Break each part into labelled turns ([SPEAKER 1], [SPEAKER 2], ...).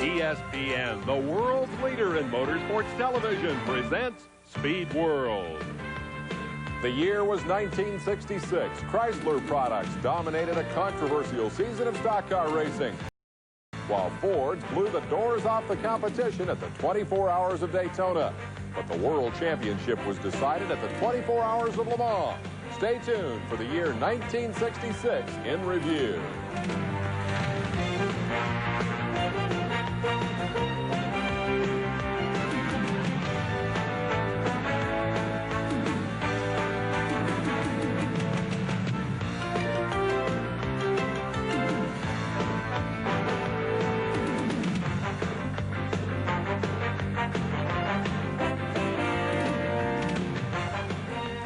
[SPEAKER 1] ESPN, the world's leader in motorsports television, presents Speedworld.
[SPEAKER 2] The year was 1966. Chrysler products dominated a controversial season of stock car racing, while Fords blew the doors off the competition at the 24 Hours of Daytona. But the World Championship was decided at the 24 Hours of Le Mans. Stay tuned for the year 1966 in review.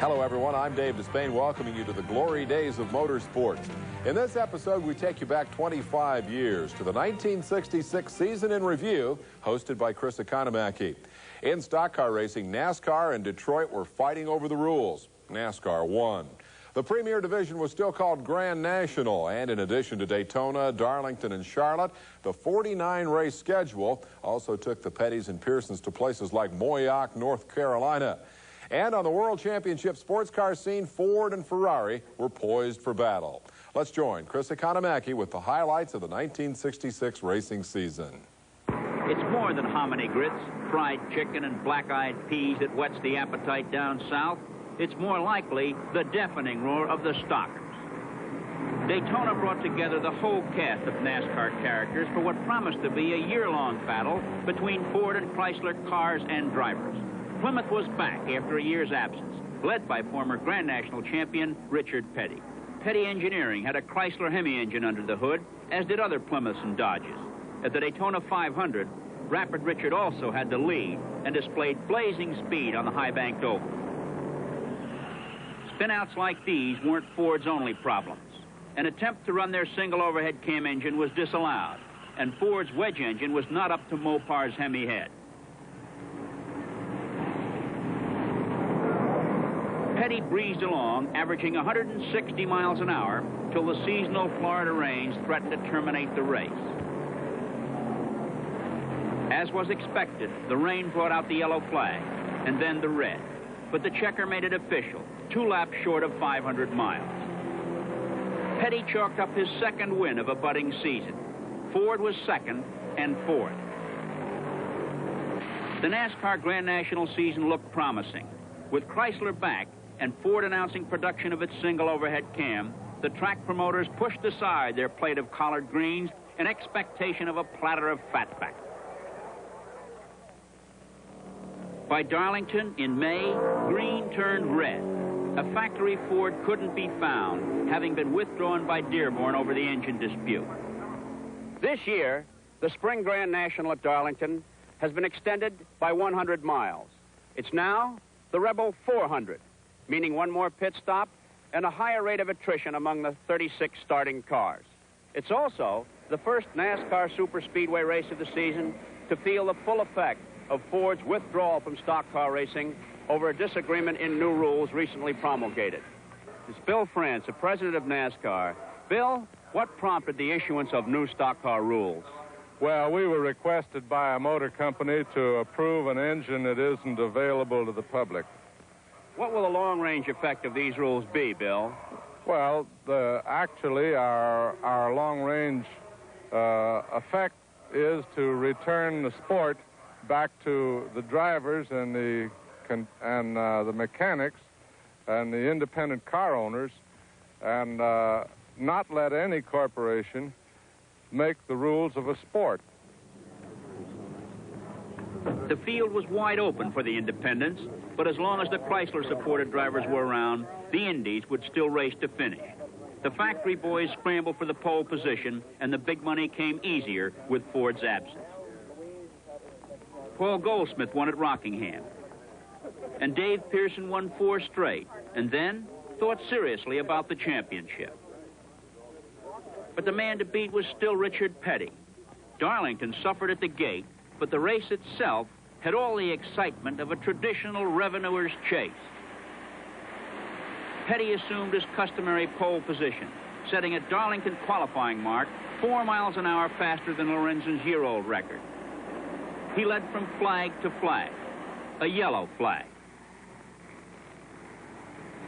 [SPEAKER 2] Hello, everyone. I'm Dave Despain, welcoming you to the glory days of motorsports. In this episode, we take you back 25 years to the 1966 season in review, hosted by Chris Economaki. In stock car racing, NASCAR and Detroit were fighting over the rules. NASCAR won. The premier division was still called Grand National, and in addition to Daytona, Darlington, and Charlotte, the 49-race schedule also took the Pettys and Pearsons to places like Moyock, North Carolina. And on the World Championship sports car scene, Ford and Ferrari were poised for battle. Let's join Chris Economaki with the highlights of the 1966 racing season.
[SPEAKER 3] It's more than hominy grits, fried chicken, and black-eyed peas that whets the appetite down south. It's more likely the deafening roar of the stockers. Daytona brought together the whole cast of NASCAR characters for what promised to be a year-long battle between Ford and Chrysler cars and drivers. Plymouth was back after a year's absence, led by former Grand National champion Richard Petty. Petty Engineering had a Chrysler Hemi engine under the hood, as did other Plymouths and Dodges. At the Daytona 500, Rapid Richard also had the lead and displayed blazing speed on the high-banked oval. Spinouts like these weren't Ford's only problems. An attempt to run their single overhead cam engine was disallowed, and Ford's wedge engine was not up to Mopar's Hemi head. Petty breezed along, averaging 160 miles an hour, till the seasonal Florida rains threatened to terminate the race. As was expected, the rain brought out the yellow flag, and then the red. But the checker made it official, 2 laps short of 500 miles. Petty chalked up his second win of a budding season. Ford was second and fourth. The NASCAR Grand National season looked promising. With Chrysler back, and Ford announcing production of its single overhead cam, the track promoters pushed aside their plate of collard greens in expectation of a platter of fatback. By Darlington, in May, green turned red. A factory Ford couldn't be found, having been withdrawn by Dearborn over the engine dispute.
[SPEAKER 4] This year, the Spring Grand National at Darlington has been extended by 100 miles. It's now the Rebel 400. Meaning one more pit stop and a higher rate of attrition among the 36 starting cars. It's also the first NASCAR superspeedway race of the season to feel the full effect of Ford's withdrawal from stock car racing over a disagreement in new rules recently promulgated. It's Bill France, the president of NASCAR. Bill, what prompted the issuance of new stock car rules?
[SPEAKER 5] Well, we were requested by a motor company to approve an engine that isn't available to the public.
[SPEAKER 4] What will the long-range effect of these rules be, Bill?
[SPEAKER 5] Well, actually, our long-range effect is to return the sport back to the drivers and the mechanics and the independent car owners, and not let any corporation make the rules of a sport.
[SPEAKER 3] The field was wide open for the independents, but as long as the Chrysler-supported drivers were around, the Indies would still race to finish. The factory boys scrambled for the pole position, and the big money came easier with Ford's absence. Paul Goldsmith won at Rockingham, and Dave Pearson won 4 straight, and then thought seriously about the championship. But the man to beat was still Richard Petty. Darlington suffered at the gate, but the race itself had all the excitement of a traditional revenuer's chase. Petty assumed his customary pole position, setting a Darlington qualifying mark 4 miles an hour faster than Lorenzen's year-old record. He led from flag to flag, a yellow flag.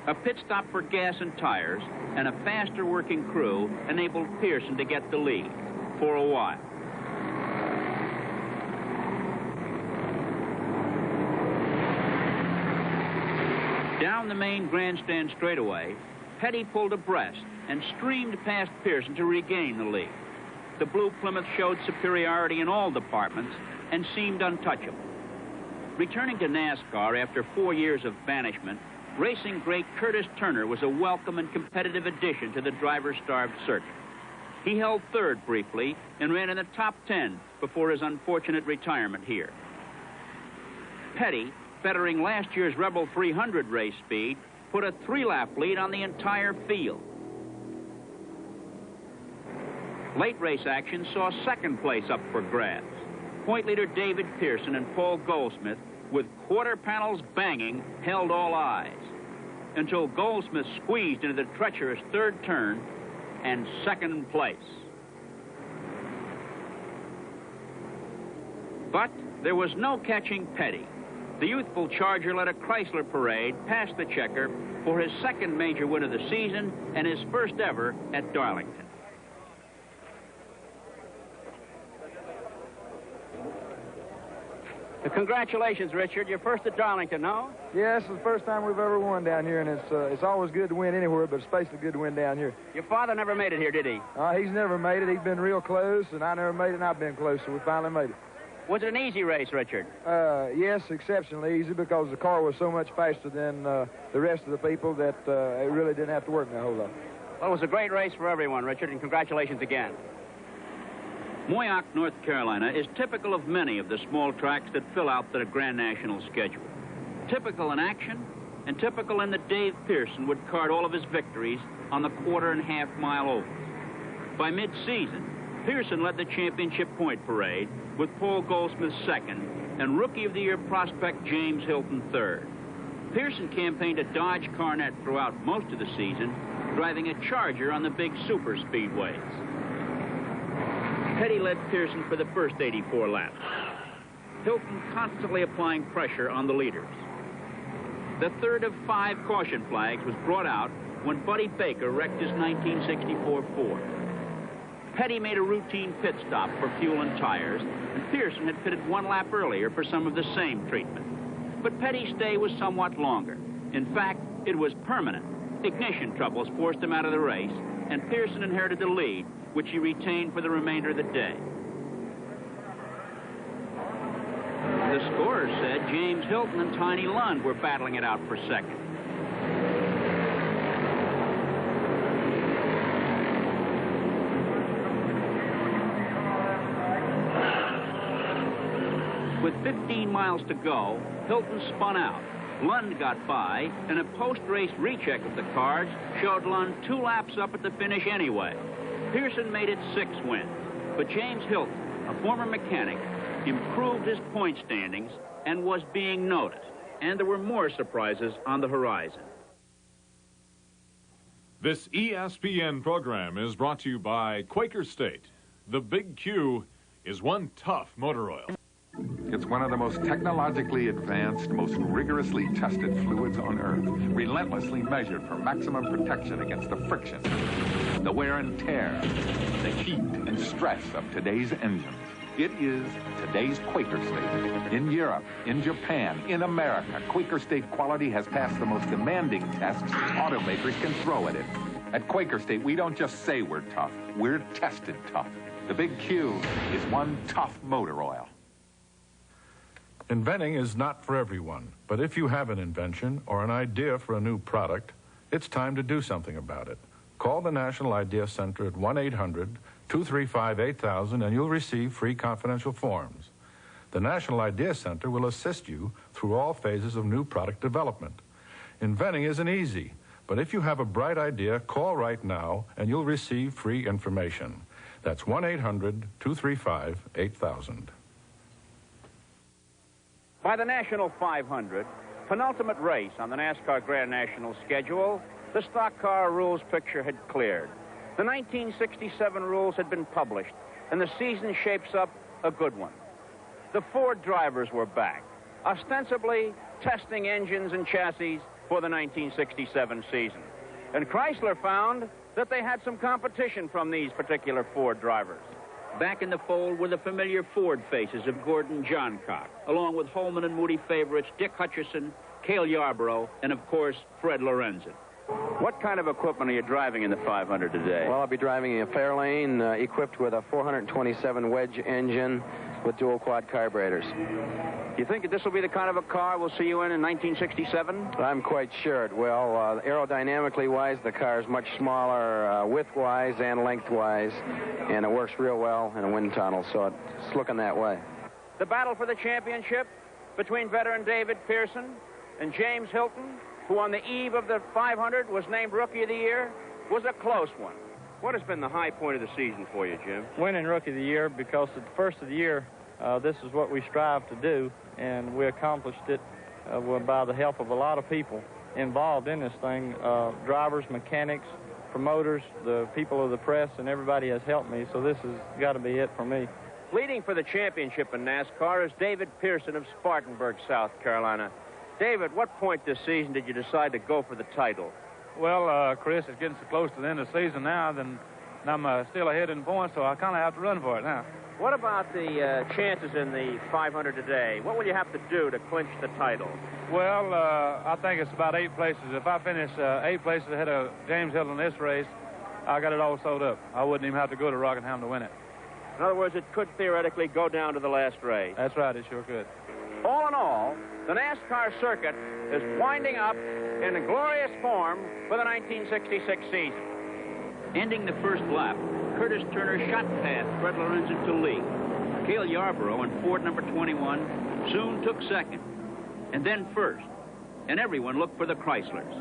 [SPEAKER 3] A pit stop for gas and tires and a faster working crew enabled Pearson to get the lead for a while. Down the main grandstand straightaway, Petty pulled abreast and streamed past Pearson to regain the lead. The blue Plymouth showed superiority in all departments and seemed untouchable. Returning to NASCAR after 4 years of banishment, racing great Curtis Turner was a welcome and competitive addition to the driver-starved circuit. He held third briefly and ran in the top 10 before his unfortunate retirement here. Petty, bettering last year's Rebel 300 race speed, put a 3-lap lead on the entire field. Late race action saw second place up for grabs. Point leader David Pearson and Paul Goldsmith, with quarter panels banging, held all eyes until Goldsmith squeezed into the treacherous third turn and second place. But there was no catching Petty. The youthful Charger led a Chrysler parade past the checker for his second major win of the season and his first ever at Darlington.
[SPEAKER 4] Congratulations, Richard. You're first at Darlington, no?
[SPEAKER 6] Yeah, this is the first time we've ever won down here, and it's always good to win anywhere, but especially good to win down here.
[SPEAKER 4] Your father never made it here, did he?
[SPEAKER 6] He's never made it. He's been real close, and I never made it, and I've been close, so we finally made it.
[SPEAKER 4] Was it an easy race, Richard?
[SPEAKER 6] Yes, exceptionally easy, because the car was so much faster than the rest of the people that it really didn't have to work a whole lot.
[SPEAKER 4] Well, it was a great race for everyone, Richard, and congratulations again.
[SPEAKER 3] Moyock, North Carolina is typical of many of the small tracks that fill out the Grand National schedule. Typical in action, and typical in that Dave Pearson would card all of his victories on the quarter and half mile ovals. By mid-season, Pearson led the championship point parade with Paul Goldsmith second and Rookie of the Year prospect James Hilton third. Pearson campaigned a Dodge Cornet throughout most of the season, driving a Charger on the big super speedways. Petty led Pearson for the first 84 laps. Hilton constantly applying pressure on the leaders. The third of 5 caution flags was brought out when Buddy Baker wrecked his 1964 Ford. Petty made a routine pit stop for fuel and tires, and Pearson had pitted 1 lap earlier for some of the same treatment. But Petty's stay was somewhat longer. In fact, it was permanent. Ignition troubles forced him out of the race, and Pearson inherited the lead, which he retained for the remainder of the day. The scorers said James Hilton and Tiny Lund were battling it out for second. With 15 miles to go, Hilton spun out. Lund got by, and a post-race recheck of the cards showed Lund 2 laps up at the finish anyway. Pearson made it 6 wins, but James Hilton, a former mechanic, improved his point standings and was being noticed, and there were more surprises on the horizon.
[SPEAKER 1] This ESPN program is brought to you by Quaker State. The Big Q is one tough motor oil.
[SPEAKER 7] It's one of the most technologically advanced, most rigorously tested fluids on Earth, relentlessly measured for maximum protection against the friction, the wear and tear, the heat and stress of today's engines. It is today's Quaker State. In Europe, in Japan, in America, Quaker State quality has passed the most demanding tests automakers can throw at it. At Quaker State, we don't just say we're tough, we're tested tough. The Big Q is one tough motor oil.
[SPEAKER 8] Inventing is not for everyone, but if you have an invention or an idea for a new product, it's time to do something about it. Call the National Idea Center at 1-800-235-8000 and you'll receive free confidential forms. The National Idea Center will assist you through all phases of new product development. Inventing isn't easy, but if you have a bright idea, call right now and you'll receive free information. That's 1-800-235-8000.
[SPEAKER 4] By the National 500, penultimate race on the NASCAR Grand National schedule, the stock car rules picture had cleared. The 1967 rules had been published, and the season shapes up a good one. The Ford drivers were back, ostensibly testing engines and chassis for the 1967 season. And Chrysler found that they had some competition from these particular Ford drivers.
[SPEAKER 3] Back in the fold were the familiar Ford faces of Gordon Johncock, along with Holman and Moody favorites Dick Hutchison, Cale Yarborough, and of course, Fred Lorenzen.
[SPEAKER 4] What kind of equipment are you driving in the 500 today?
[SPEAKER 9] Well, I'll be driving a Fairlane equipped with a 427 wedge engine with dual quad carburetors.
[SPEAKER 4] Do you think that this will be the kind of a car we'll see you in 1967?
[SPEAKER 9] I'm quite sure it will. Aerodynamically wise, the car is much smaller width-wise and length-wise, and it works real well in a wind tunnel, so it's looking that way.
[SPEAKER 4] The battle for the championship between veteran David Pearson and James Hilton, who on the eve of the 500 was named Rookie of the Year, was a close one. What has been the high point of the season for you, Jim?
[SPEAKER 10] Winning Rookie of the Year, because at the first of the year, this is what we strive to do, and we accomplished it by the help of a lot of people involved in this thing. Drivers, mechanics, promoters, the people of the press, and everybody has helped me, so this has got to be it for me.
[SPEAKER 4] Leading for the championship in NASCAR is David Pearson of Spartanburg, South Carolina. David, what point this season did you decide to go for the title?
[SPEAKER 11] Well, Chris, it's getting so close to the end of the season now, then I'm still ahead in points, so I kind of have to run for it now.
[SPEAKER 4] What about the chances in the 500 today? What will you have to do to clinch the title?
[SPEAKER 11] Well, I think it's about 8 places. If I finish 8 places ahead of James Hilton in this race, I got it all sold up. I wouldn't even have to go to Rockingham to win it.
[SPEAKER 4] In other words, it could theoretically go down to the last race.
[SPEAKER 11] That's right, it sure could.
[SPEAKER 4] All in all, the NASCAR circuit is winding up in a glorious form for the 1966 season.
[SPEAKER 3] Ending the first lap, Curtis Turner shot past Fred Lorenzen to lead. Cale Yarborough in Ford number 21 soon took second, and then first, and everyone looked for the Chryslers.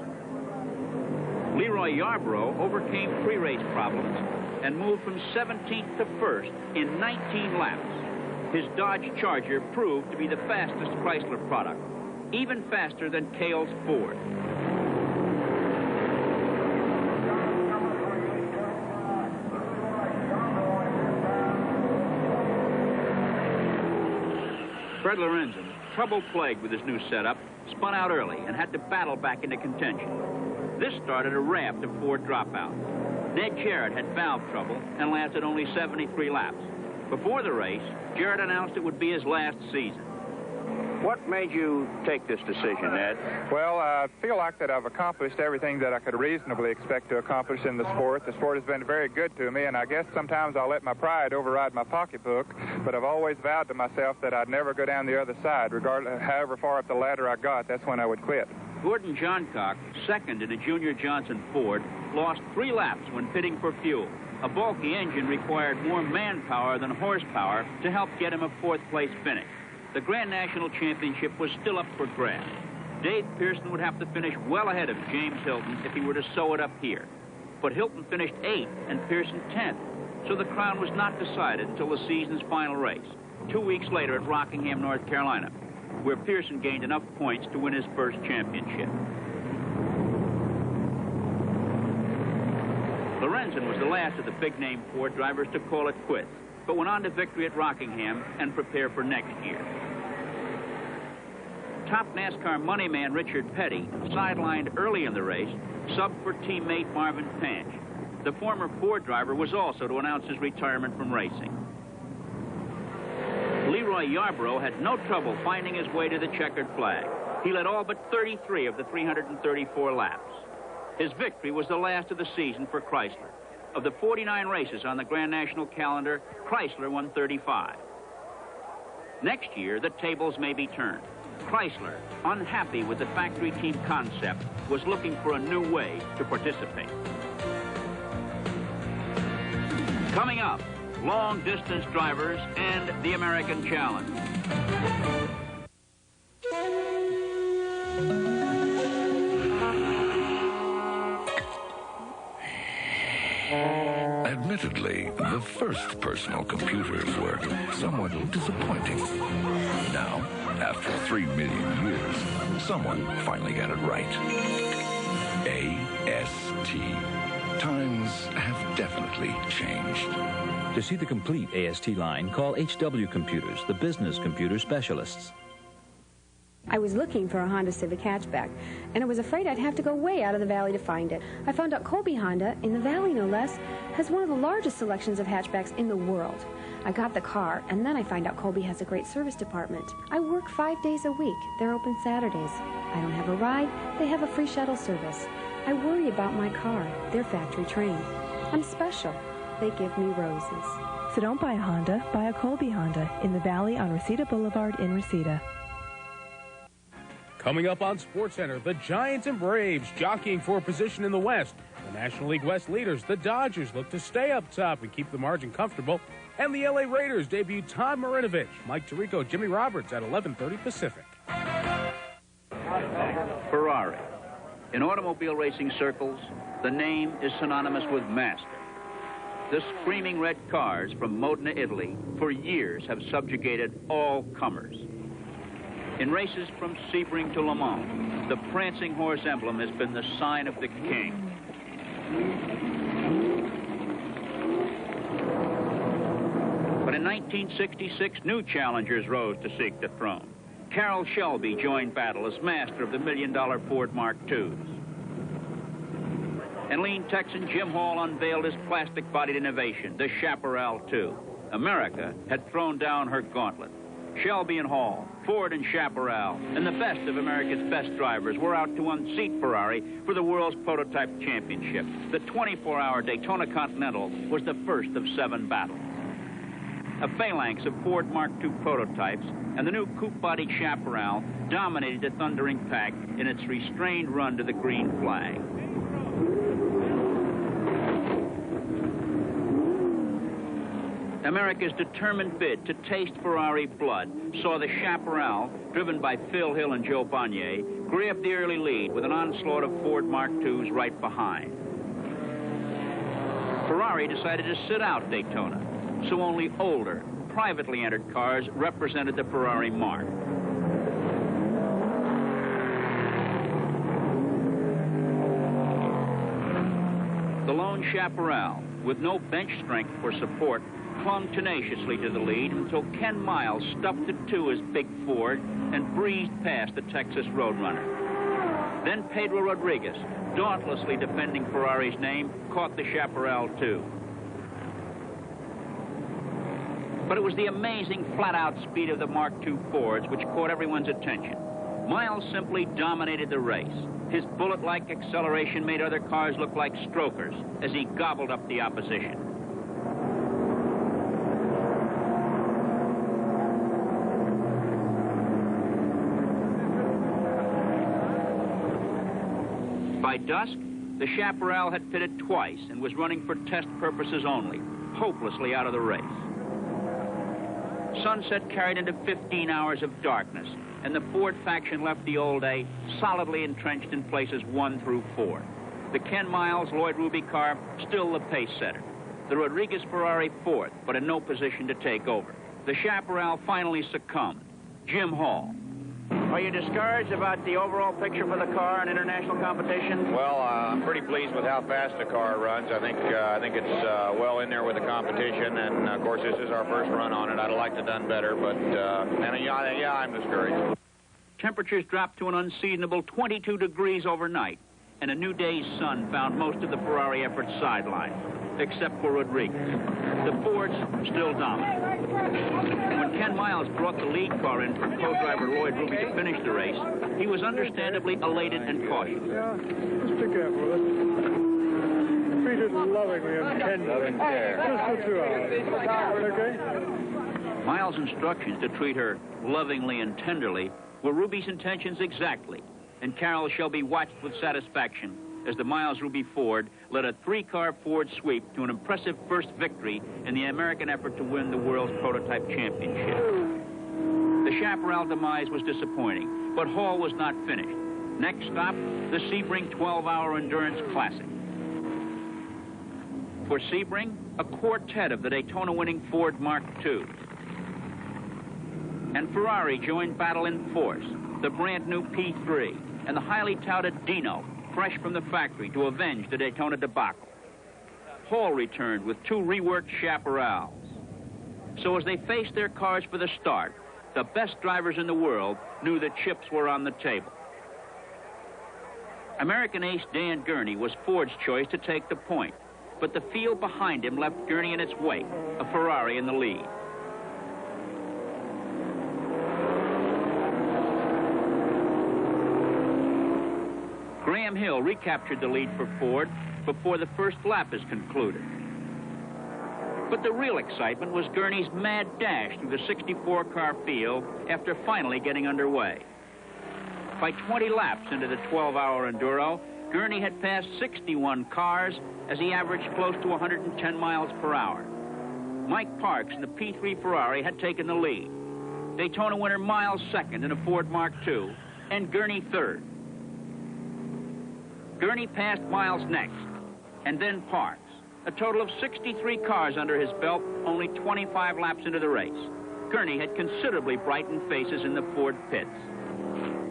[SPEAKER 3] Leroy Yarborough overcame pre-race problems and moved from 17th to 1st in 19 laps. His Dodge Charger proved to be the fastest Chrysler product, even faster than Cale's Ford. Fred Lorenzen, trouble-plagued with his new setup, spun out early and had to battle back into contention. This started a raft of Ford dropouts. Ned Jarrett had valve trouble and lasted only 73 laps. Before the race, Jarrett announced it would be his last season.
[SPEAKER 4] What made you take this decision, Ned?
[SPEAKER 12] Well, I feel like that I've accomplished everything that I could reasonably expect to accomplish in the sport. The sport has been very good to me, and I guess sometimes I'll let my pride override my pocketbook, but I've always vowed to myself that I'd never go down the other side. Regardless, however far up the ladder I got, that's when I would quit.
[SPEAKER 3] Gordon Johncock, second in a Junior Johnson Ford, lost 3 laps when pitting for fuel. A bulky engine required more manpower than horsepower to help get him a 4th-place finish. The Grand National Championship was still up for grabs. Dave Pearson would have to finish well ahead of James Hilton if he were to sew it up here. But Hilton finished 8th and Pearson 10th, so the crown was not decided until the season's final race, 2 weeks later at Rockingham, North Carolina, where Pearson gained enough points to win his first championship. Lorenzen was the last of the big-name Ford drivers to call it quits, but went on to victory at Rockingham and prepare for next year. Top NASCAR money man Richard Petty, sidelined early in the race, subbed for teammate Marvin Panch. The former Ford driver was also to announce his retirement from racing. Leroy Yarborough had no trouble finding his way to the checkered flag. He led all but 33 of the 334 laps. His victory was the last of the season for Chrysler. Of the 49 races on the Grand National calendar, Chrysler won 35. Next year, the tables may be turned. Chrysler, unhappy with the factory team concept, was looking for a new way to participate. Coming up, long-distance drivers and the American Challenge.
[SPEAKER 13] Admittedly, the first personal computers were somewhat disappointing. Now, after 3 million years, someone finally got it right. AST. times have definitely changed.
[SPEAKER 14] To see the complete AST line, call HW Computers, the business computer specialists.
[SPEAKER 15] I was looking for a Honda Civic hatchback, and I was afraid I'd have to go way out of the valley to find it. I found out Colby Honda, in the valley no less, has one of the largest selections of hatchbacks in the world. I got the car, and then I find out Colby has a great service department. I work 5 days a week. They're open Saturdays. I don't have a ride. They have a free shuttle service. I worry about my car. They're factory trained. I'm special. They give me roses.
[SPEAKER 16] So don't buy a Honda, buy a Colby Honda in the valley on Reseda Boulevard in Reseda.
[SPEAKER 17] Coming up on SportsCenter, the Giants and Braves jockeying for a position in the West. The National League West leaders, the Dodgers, look to stay up top and keep the margin comfortable. And the LA Raiders debut Todd Marinovich, Mike Tirico, Jimmy Roberts at 11:30 Pacific.
[SPEAKER 3] Ferrari. In automobile racing circles, the name is synonymous with master. The screaming red cars from Modena, Italy, for years have subjugated all comers. In races from Sebring to Le Mans, the prancing horse emblem has been the sign of the king. But in 1966, new challengers rose to seek the throne. Carroll Shelby joined battle as master of the $1 million Ford Mark IIs. And lean Texan Jim Hall unveiled his plastic-bodied innovation, the Chaparral II. America had thrown down her gauntlet. Shelby and Hall, Ford and Chaparral, and the best of America's best drivers were out to unseat Ferrari for the World's Prototype Championship. The 24-hour Daytona Continental was the first of 7 battles. A phalanx of Ford Mark II prototypes and the new coupe-bodied Chaparral dominated the thundering pack in its restrained run to the green flag. America's determined bid to taste Ferrari blood saw the Chaparral, driven by Phil Hill and Joe Bonnier, grab the early lead with an onslaught of Ford Mark IIs right behind. Ferrari decided to sit out Daytona, so only older, privately entered cars represented the Ferrari mark. The lone Chaparral, with no bench strength for support, clung tenaciously to the lead until Ken Miles stuffed it to his big Ford and breezed past the Texas Roadrunner. Then Pedro Rodriguez, dauntlessly defending Ferrari's name, caught the Chaparral too. But it was the amazing flat-out speed of the Mark II Fords which caught everyone's attention. Miles simply dominated the race. His bullet-like acceleration made other cars look like strokers as he gobbled up the opposition. By dusk, the Chaparral had pitted twice and was running for test purposes only, hopelessly out of the race. Sunset carried into 15 hours of darkness, and the Ford faction left the old A solidly entrenched in places 1 through 4. The Ken Miles Lloyd Ruby car still the pace setter. The Rodriguez Ferrari 4th, but in no position to take over. The Chaparral finally succumbed. Jim Hall.
[SPEAKER 4] Are you discouraged about the overall picture for the car in international competition?
[SPEAKER 18] Well, I'm pretty pleased with how fast the car runs. I think it's well in there with the competition, and of course this is our first run on it. I'd have liked to have done better, but yeah, I'm discouraged.
[SPEAKER 3] Temperatures dropped to an unseasonable 22 degrees overnight, and a new day's sun found most of the Ferrari effort sidelined, except for Rodriguez. The Fords still dominant. When Ken Miles brought the lead car in for co-driver Lloyd Ruby to finish the race, he was understandably elated and cautious.
[SPEAKER 19] Yeah, just be careful. Treat it lovingly and tenderly. Just for 2 hours. Okay?
[SPEAKER 3] Miles' instructions to treat her lovingly and tenderly were Ruby's intentions exactly, and Carroll Shelby watched with satisfaction as the Miles Ruby Ford led a 3-car Ford sweep to an impressive first victory in the American effort to win the World's Prototype Championship. The Chaparral demise was disappointing, but Hall was not finished. Next stop, the Sebring 12-hour Endurance Classic. For Sebring, a quartet of the Daytona-winning Ford Mark II. And Ferrari joined battle in force, the brand-new P3, and the highly touted Dino, fresh from the factory to avenge the Daytona debacle. Hall returned with 2 reworked chaparrals. So as they faced their cars for the start, the best drivers in the world knew that chips were on the table. American ace Dan Gurney was Ford's choice to take the point, but the field behind him left Gurney in its wake, a Ferrari in the lead. Graham Hill recaptured the lead for Ford before the first lap is concluded. But the real excitement was Gurney's mad dash through the 64-car field after finally getting underway. By 20 laps into the 12-hour Enduro, Gurney had passed 61 cars as he averaged close to 110 miles per hour. Mike Parks in the P3 Ferrari had taken the lead. Daytona winner Miles second in a Ford Mark II, and Gurney third. Gurney passed Miles next, and then Parks. A total of 63 cars under his belt, only 25 laps into the race. Gurney had considerably brightened faces in the Ford pits.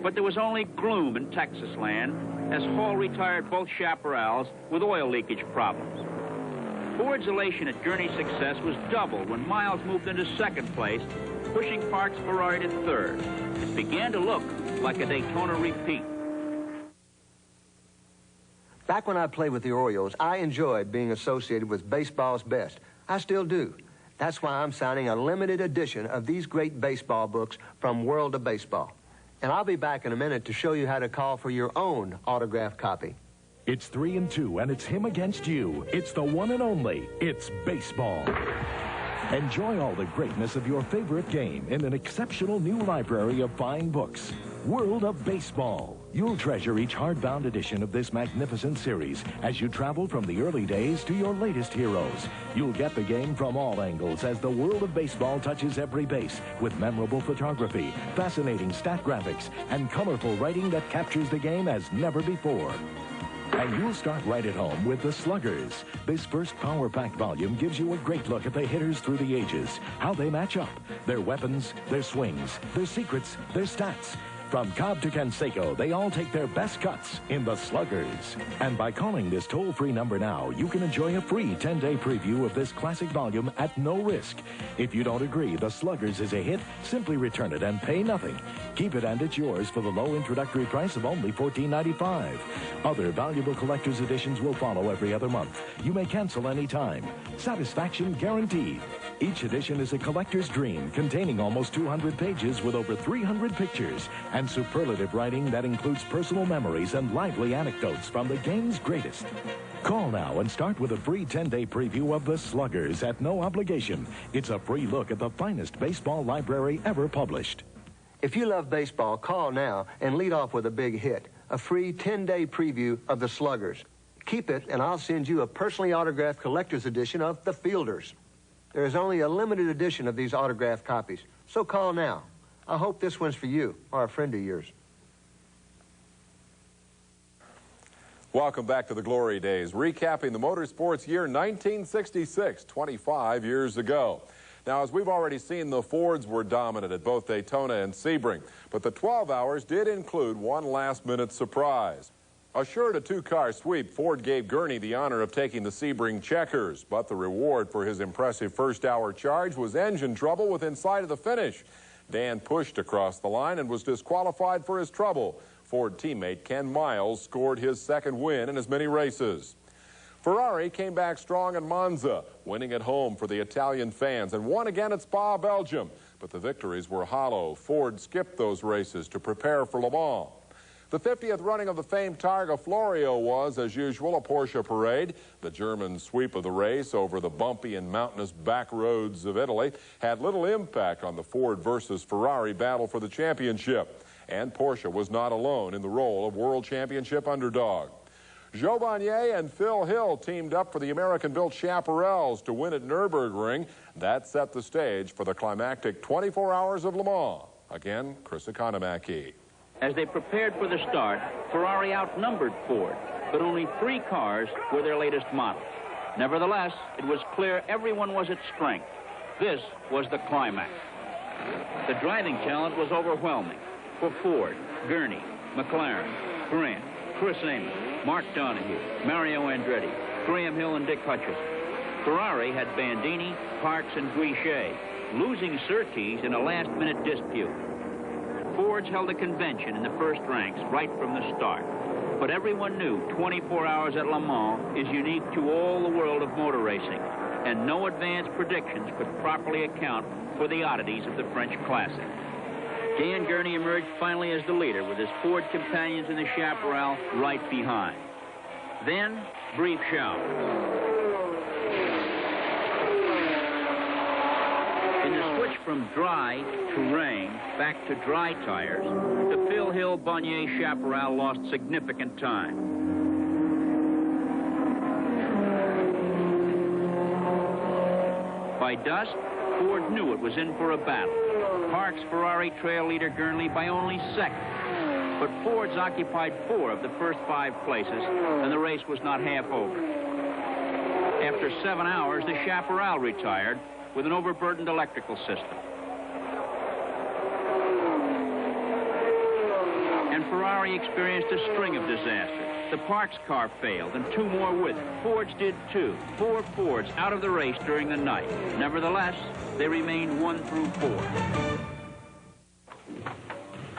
[SPEAKER 3] But there was only gloom in Texas land as Hall retired both chaparrals with oil leakage problems. Ford's elation at Gurney's success was doubled when Miles moved into second place, pushing Parks' Ferrari to third. It began to look like a Daytona repeat.
[SPEAKER 20] Back when I played with the Orioles, I enjoyed being associated with baseball's best. I still do. That's why I'm signing a limited edition of these great baseball books from World of Baseball. And I'll be back in a minute to show you how to call for your own autographed copy.
[SPEAKER 21] It's 3-2, and it's him against you. It's the one and only. It's baseball. Enjoy all the greatness of your favorite game in an exceptional new library of fine books. World of Baseball. You'll treasure each hardbound edition of this magnificent series as you travel from the early days to your latest heroes. You'll get the game from all angles as the World of Baseball touches every base with memorable photography, fascinating stat graphics, and colorful writing that captures the game as never before. And you'll start right at home with the Sluggers. This first power-packed volume gives you a great look at the hitters through the ages, how they match up, their weapons, their swings, their secrets, their stats. From Cobb to Canseco, they all take their best cuts in the Sluggers. And by calling this toll-free number now, you can enjoy a free 10-day preview of this classic volume at no risk. If you don't agree the Sluggers is a hit, simply return it and pay nothing. Keep it and it's yours for the low introductory price of only $14.95. Other valuable collector's editions will follow every other month. You may cancel anytime. Satisfaction guaranteed. Each edition is a collector's dream, containing almost 200 pages with over 300 pictures and superlative writing that includes personal memories and lively anecdotes from the game's greatest. Call now and start with a free 10-day preview of the Sluggers at no obligation. It's a free look at the finest baseball library ever published.
[SPEAKER 20] If you love baseball, call now and lead off with a big hit, a free 10-day preview of the Sluggers. Keep it, and I'll send you a personally autographed collector's edition of the Fielders. There is only a limited edition of these autographed copies, so call now. I hope this one's for you or a friend of yours.
[SPEAKER 2] Welcome back to the Glory Days, recapping the motorsports year 1966, 25 years ago. Now, as we've already seen, the Fords were dominant at both Daytona and Sebring, but the 12 hours did include one last-minute surprise. Assured a two-car sweep, Ford gave Gurney the honor of taking the Sebring checkers, but the reward for his impressive first-hour charge was engine trouble within sight of the finish. Dan pushed across the line and was disqualified for his trouble. Ford teammate Ken Miles scored his second win in as many races. Ferrari came back strong in Monza, winning at home for the Italian fans, and won again at Spa, Belgium. But the victories were hollow. Ford skipped those races to prepare for Le Mans. The 50th running of the famed Targa Florio was, as usual, a Porsche parade. The German sweep of the race over the bumpy and mountainous back roads of Italy had little impact on the Ford versus Ferrari battle for the championship. And Porsche was not alone in the role of world championship underdog. Joe Bonnier and Phil Hill teamed up for the American-built Chaparrals to win at Nürburgring. That set the stage for the climactic 24 hours of Le Mans. Again, Chris Economaki.
[SPEAKER 3] As they prepared for the start, Ferrari outnumbered Ford, but only 3 cars were their latest models. Nevertheless, it was clear everyone was at strength. This was the climax. The driving talent was overwhelming. For Ford, Gurney, McLaren, Grant, Chris Amon, Mark Donohue, Mario Andretti, Graham Hill and Dick Hutchison. Ferrari had Bandini, Parks, and Guichet, losing Surtees in a last-minute dispute. Fords held a convention in the first ranks right from the start. But everyone knew 24 hours at Le Mans is unique to all the world of motor racing, and no advanced predictions could properly account for the oddities of the French Classic. Dan Gurney emerged finally as the leader with his Ford companions in the chaparral right behind. Then, brief showers. In the switch from dry to rain back to dry tires, the Phil Hill-Bonnier chaparral lost significant time. By dusk, Ford knew it was in for a battle. Parks' Ferrari trail leader Gurney by only seconds. But Ford's occupied 4 of the first 5 places, and the race was not half over. After 7 hours, the chaparral retired with an overburdened electrical system. And Ferrari experienced a string of disasters. The Parks car failed, and 2 more with it. Fords did too. 4 Fords out of the race during the night. Nevertheless, they remained 1 through 4.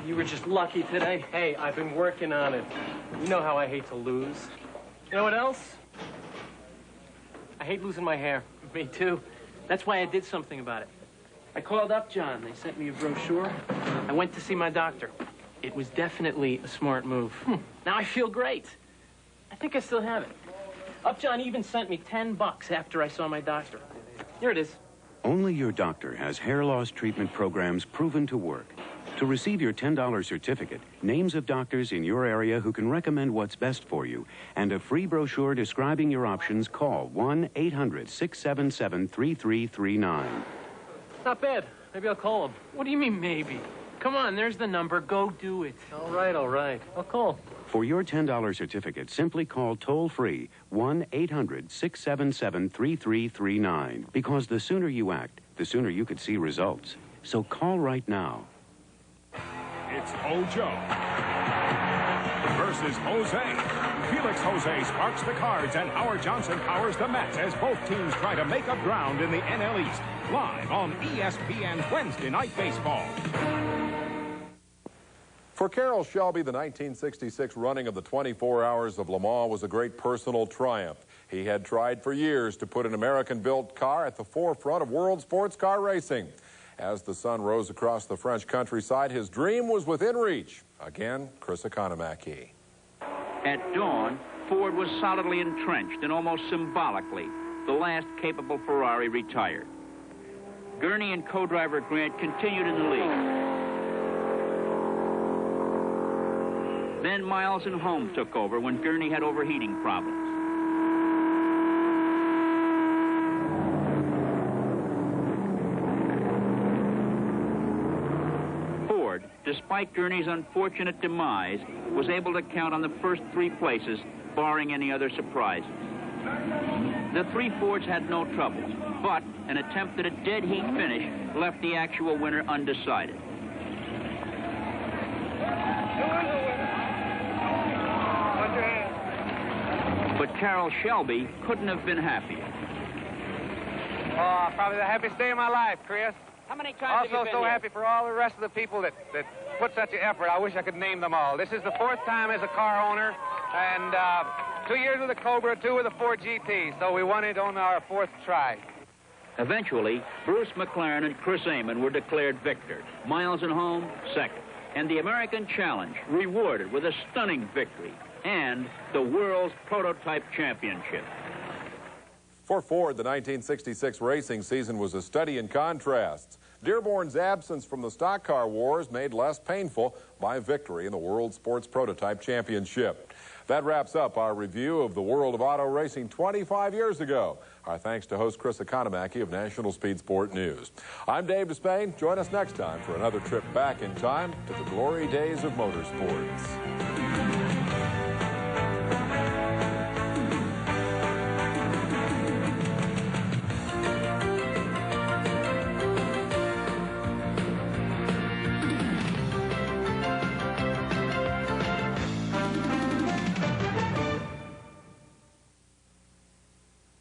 [SPEAKER 5] You were just lucky today. Hey, I've been working on it. You know how I hate to lose. You know what else? I hate losing my hair. Me too. That's why I did something about it. I called up John. They sent me a brochure. I went to see my doctor. It was definitely a smart move. Now I feel great. I think I still have it. Upjohn even sent me $10 after I saw my doctor. Here it is.
[SPEAKER 22] Only your doctor has hair loss treatment programs proven to work. To receive your $10 certificate, names of doctors in your area who can recommend what's best for you, and a free brochure describing your options, call 1-800-677-3339.
[SPEAKER 5] Not bad. Maybe I'll call him. What do you mean, maybe? Come on, there's the number. Go do it. All right. I'll call.
[SPEAKER 22] For your $10 certificate, simply call toll-free 1-800-677-3339. Because the sooner you act, the sooner you could see results. So call right now.
[SPEAKER 23] It's Ojo versus Jose. Felix Jose sparks the cards and Howard Johnson powers the Mets as both teams try to make up ground in the NL East. Live on ESPN's Wednesday Night Baseball.
[SPEAKER 2] For Carroll Shelby, the 1966 running of the 24 Hours of Le Mans was a great personal triumph. He had tried for years to put an American-built car at the forefront of world sports car racing. As the sun rose across the French countryside, his dream was within reach. Again, Chris Economaki.
[SPEAKER 3] At dawn, Ford was solidly entrenched, and almost symbolically, the last capable Ferrari retired. Gurney and co-driver Grant continued in the lead. Then Miles and Holmes took over when Gurney had overheating problems. Ford, despite Gurney's unfortunate demise, was able to count on the first 3 places, barring any other surprises. The 3 Fords had no troubles, but an attempt at a dead heat finish left the actual winner undecided. But Carroll Shelby couldn't have been happier.
[SPEAKER 24] Oh, probably the happiest day of my life, Chris.
[SPEAKER 3] How many times have you
[SPEAKER 24] Also
[SPEAKER 3] been
[SPEAKER 24] so
[SPEAKER 3] here?
[SPEAKER 24] happy for all the rest of the people that put such an effort. I wish I could name them all. This is the 4th time as a car owner, and 2 years with the Cobra, 2 with the Ford GT, so we won it on our 4th try.
[SPEAKER 3] Eventually, Bruce McLaren and Chris Amon were declared victors. Miles and Holmes, second. And the American Challenge rewarded with a stunning victory and the world's prototype championship.
[SPEAKER 2] For Ford, the 1966 racing season was a study in contrasts. Dearborn's absence from the stock car wars made less painful by victory in the World Sports Prototype Championship. That wraps up our review of the world of auto racing 25 years ago. Our thanks to host Chris Economaki of National Speed Sport News. I'm Dave Despain. Join us next time for another trip back in time to the glory days of motorsports.